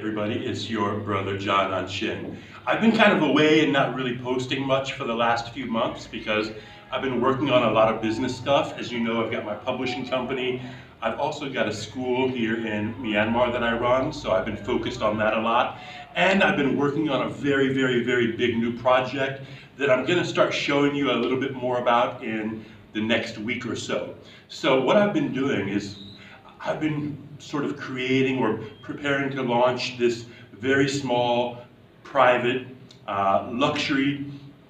everybody, it's your brother John Anshin. I've been kind of away and not really posting much for the last few months because I've been working on a lot of business stuff. As you know, I've got my publishing company. I've also got a school here in Myanmar that I run, so I've been focused on that a lot. And I've been working on a very, very, very big new project that I'm going to start showing you a little bit more about in the next week or so. So what I've been doing is I've been sort of creating or preparing to launch this very small, private, luxury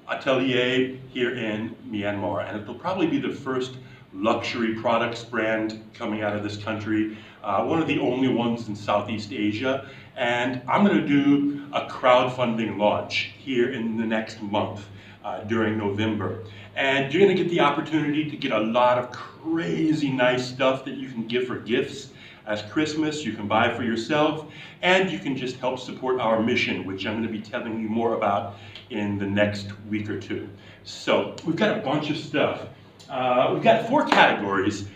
atelier here in Myanmar. And it'll probably be the first luxury products brand coming out of this country, one of the only ones in Southeast Asia. And I'm going to do a crowdfunding launch here in the next month during November. And you're going to get the opportunity to get a lot of crazy nice stuff that you can give for gifts as Christmas, you can buy for yourself, and you can just help support our mission, which I'm going to be telling you more about in the next week or two. So we've got a bunch of stuff. We've got 4 categories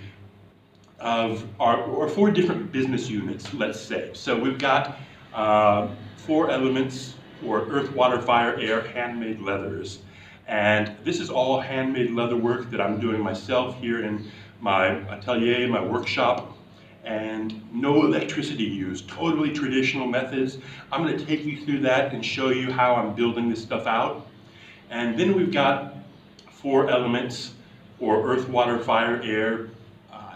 of or 4 different business units, let's say. So we've got 4 elements, or earth, water, fire, air, handmade leathers. And this is all handmade leather work that I'm doing myself here in my atelier, my workshop, and no electricity used, totally traditional methods. I'm going to take you through that and show you how I'm building this stuff out. And then we've got 4 elements, or earth, water, fire, air,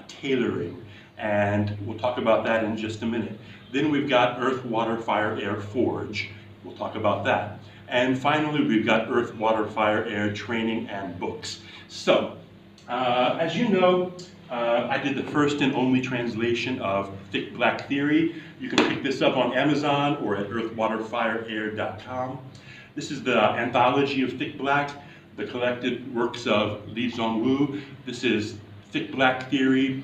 tailoring. And we'll talk about that in just a minute. Then we've got earth, water, fire, air, forge. We'll talk about that. And finally, we've got earth, water, fire, air, training, and books. So, as you know, I did the first and only translation of Thick Black Theory. You can pick this up on Amazon or at earthwaterfireair.com. This is the anthology of Thick Black, the collected works of Lee Zong-Woo. This is Thick Black Theory,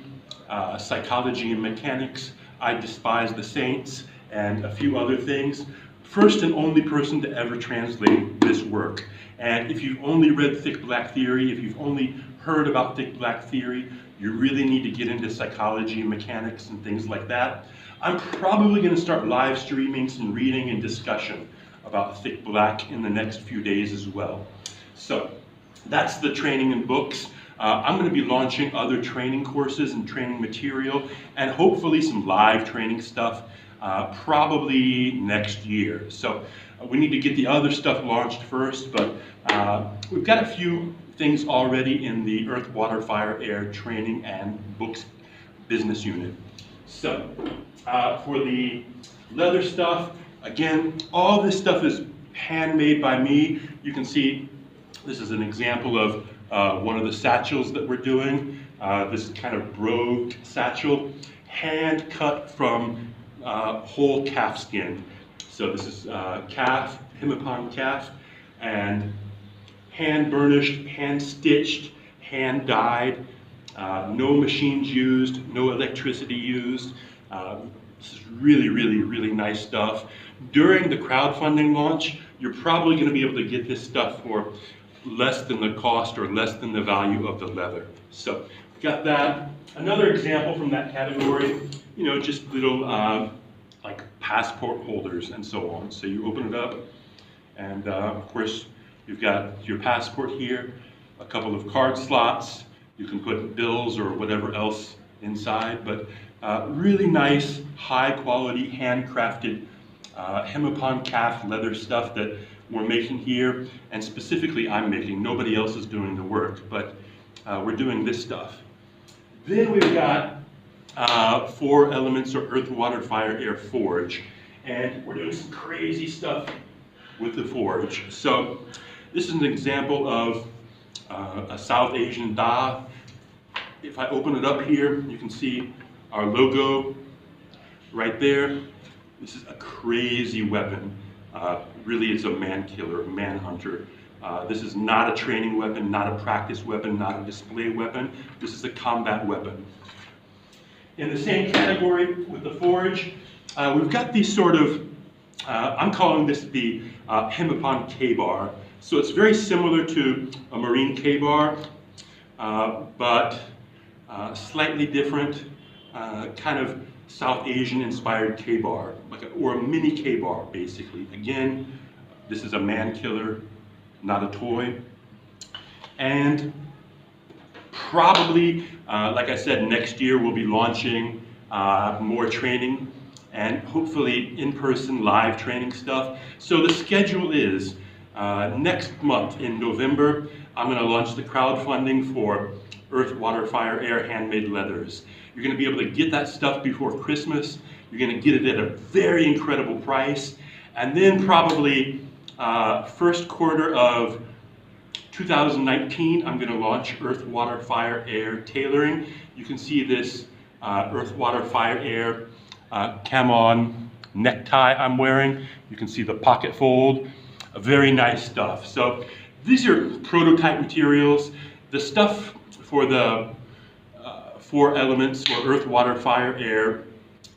Psychology and Mechanics, I Despise the Saints, and a few other things. First and only person to ever translate this work. And if you've only read Thick Black Theory, if you've only heard about Thick Black Theory, you really need to get into psychology and mechanics and things like that. I'm probably going to start live streaming some reading and discussion about Thick Black in the next few days as well. So that's the training and books. I'm going to be launching other training courses and training material, and hopefully some live training stuff probably next year. So we need to get the other stuff launched first, but we've got a few things already in the Earth, Water, Fire, Air training and books business unit. So for the leather stuff, again, all this stuff is handmade by me. You can see this is an example of one of the satchels that we're doing. This kind of brogue satchel, hand cut from whole calf skin. So this is calf, Himapong calf, and hand burnished, hand stitched, hand dyed, no machines used, no electricity used. This is really, really, really nice stuff. During the crowdfunding launch, you're probably going to be able to get this stuff for less than the cost or less than the value of the leather. So we've got that. Another example from that category, you know, just little like passport holders and so on. So you open it up, and of course you've got your passport here, a couple of card slots. You can put bills or whatever else inside, but really nice, high quality, handcrafted Himapong calf leather stuff that we're making here, and specifically I'm making. Nobody else is doing the work, but we're doing this stuff. Then we've got 4 elements, or earth, water, fire, air, forge, and we're doing some crazy stuff with the forge. So this is an example of a South Asian da. If I open it up here, you can see our logo right there. This is a crazy weapon. Really, it's a man killer, a man hunter. This is not a training weapon, not a practice weapon, not a display weapon. This is a combat weapon. In the same category with the forge, we've got these sort of, I'm calling this the Himapong K-bar. So it's very similar to a Marine K-bar, but slightly different, kind of South Asian inspired K-bar. A or a mini K-bar, basically. Again, this is a man killer, not a toy. And probably, like I said, next year we'll be launching more training and hopefully in-person live training stuff. So the schedule is next month in November, I'm going to launch the crowdfunding for Earth, Water, Fire, Air handmade leathers. You're going to be able to get that stuff before Christmas. You're going to get it at a very incredible price. And then probably first quarter of 2019, I'm going to launch Earth, Water, Fire, Air tailoring. You can see this Earth, Water, Fire, Air camo necktie I'm wearing. You can see the pocket fold. Very nice stuff. So these are prototype materials. The stuff for the 4 elements for Earth, Water, Fire, Air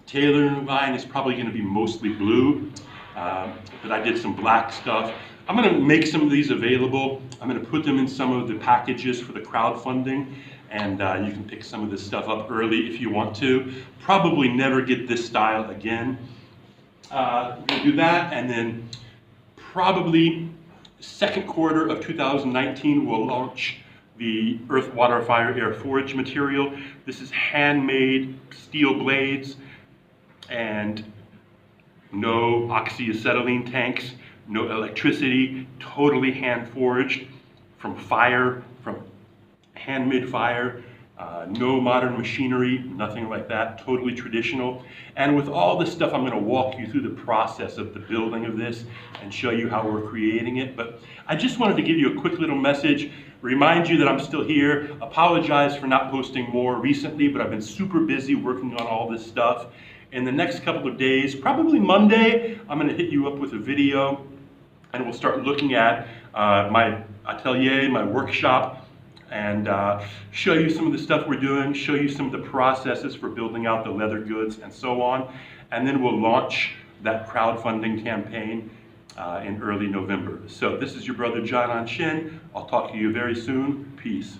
tailoring line is probably going to be mostly blue, but I did some black stuff. I'm going to make some of these available. I'm going to put them in some of the packages for the crowdfunding, and you can pick some of this stuff up early if you want to. Probably never get this style again. We'll do that, and then probably second quarter of 2019 we'll launch the Earth, Water, Fire, Air forage material. This is handmade steel blades and no oxyacetylene tanks, no electricity, totally hand forged from handmade fire, no modern machinery, nothing like that, totally traditional. And with all this stuff, I'm going to walk you through the process of the building of this and show you how we're creating it. But I just wanted to give you a quick little message, remind you that I'm still here, apologize for not posting more recently, but I've been super busy working on all this stuff. In the next couple of days, probably Monday, I'm going to hit you up with a video and we'll start looking at my atelier, my workshop, and show you some of the stuff we're doing, show you some of the processes for building out the leather goods and so on. And then we'll launch that crowdfunding campaign in early November. So this is your brother John Anshin. I'll talk to you very soon. Peace.